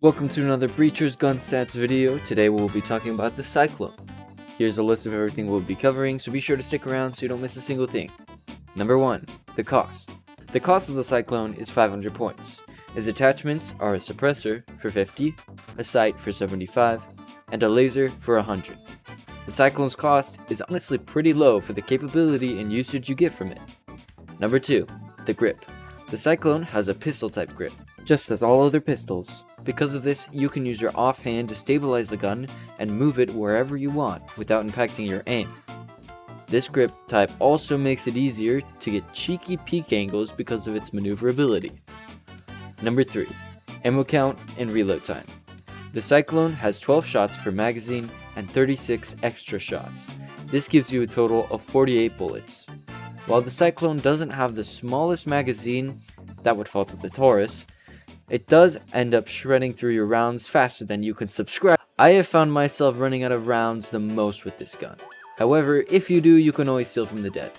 Welcome to another Breacher's Gun Stats video. Today we'll be talking about the Cyclone. Here's a list of everything we'll be covering, so be sure to stick around so you don't miss a single thing. Number 1. The cost. The cost of the Cyclone is 500 points. Its attachments are a suppressor for 50, a sight for 75, and a laser for 100. The Cyclone's cost is honestly pretty low for the capability and usage you get from it. Number 2. The grip. The Cyclone has a pistol type grip, just as all other pistols. Because of this, you can use your offhand to stabilize the gun and move it wherever you want without impacting your aim. This grip type also makes it easier to get cheeky peek angles because of its maneuverability. Number 3. Ammo count and reload time. The Cyclone has 12 shots per magazine and 36 extra shots. This gives you a total of 48 bullets. While the Cyclone doesn't have the smallest magazine, that would fall to the Taurus, it does end up shredding through your rounds faster than you can subscribe. I have found myself running out of rounds the most with this gun. However, if you do, you can always steal from the dead.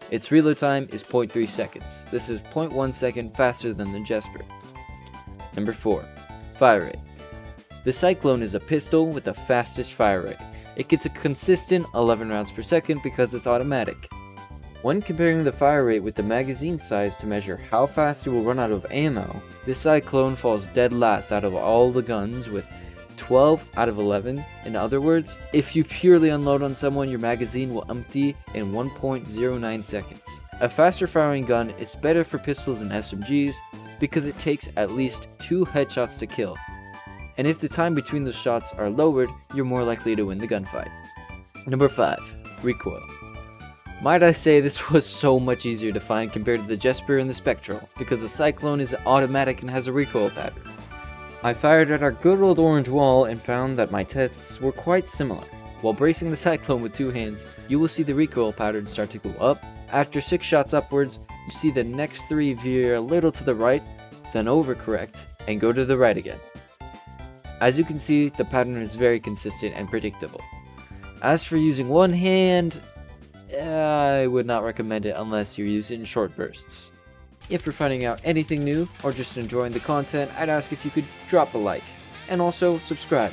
Its reload time is 0.3 seconds. This is 0.1 second faster than the Jesper. Number 4. Fire rate. The Cyclone is a pistol with the fastest fire rate. It gets a consistent 11 rounds per second because it's automatic. When comparing the fire rate with the magazine size to measure how fast you will run out of ammo, this Cyclone falls dead last out of all the guns with 12 out of 11. In other words, if you purely unload on someone, your magazine will empty in 1.09 seconds. A faster firing gun is better for pistols and SMGs because it takes at least 2 headshots to kill. And if the time between the shots are lowered, you're more likely to win the gunfight. Number 5. Recoil. Might I say this was so much easier to find compared to the Jesper and the Spectral, because the Cyclone is automatic and has a recoil pattern. I fired at our good old orange wall and found that my tests were quite similar. While bracing the Cyclone with 2 hands, you will see the recoil pattern start to go up. After 6 shots upwards, you see the next 3 veer a little to the right, then overcorrect, and go to the right again. As you can see, the pattern is very consistent and predictable. As for using one hand, I would not recommend it unless you're using short bursts. If you're finding out anything new or just enjoying the content, I'd ask if you could drop a like and also subscribe.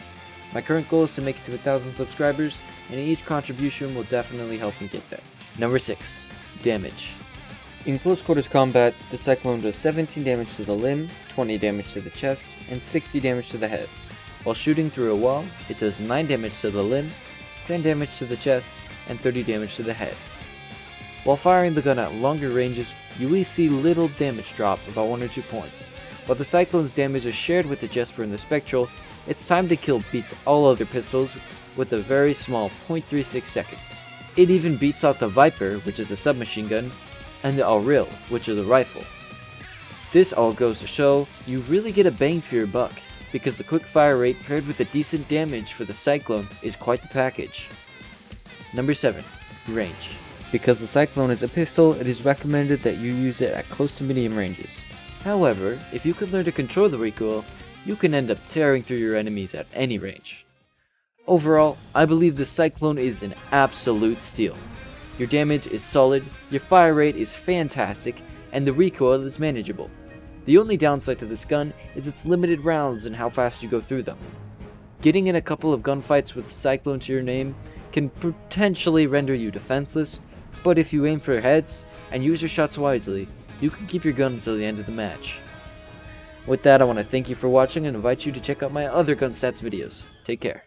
My current goal is to make it to 1,000 subscribers, and each contribution will definitely help me get there. Number 6. Damage. In close quarters combat, the Cyclone does 17 damage to the limb, 20 damage to the chest, and 60 damage to the head. While shooting through a wall, it does 9 damage to the limb, 10 damage to the chest, and 30 damage to the head. While firing the gun at longer ranges, you will see little damage drop, about 1 or 2 points. While the Cyclone's damage is shared with the Jesper and the Spectral, its time to kill beats all other pistols with a very small 0.36 seconds. It even beats out the Viper, which is a submachine gun, and the Auril, which is a rifle. This all goes to show you really get a bang for your buck, because the quick fire rate paired with the decent damage for the Cyclone is quite the package. Number 7. Range. Because the Cyclone is a pistol, it is recommended that you use it at close to medium ranges. However, if you can learn to control the recoil, you can end up tearing through your enemies at any range. Overall, I believe the Cyclone is an absolute steal. Your damage is solid, your fire rate is fantastic, and the recoil is manageable. The only downside to this gun is its limited rounds and how fast you go through them. Getting in a couple of gunfights with Cyclone to your name can potentially render you defenseless, but if you aim for heads and use your shots wisely, you can keep your gun until the end of the match. With that, I want to thank you for watching and invite you to check out my other gun stats videos. Take care.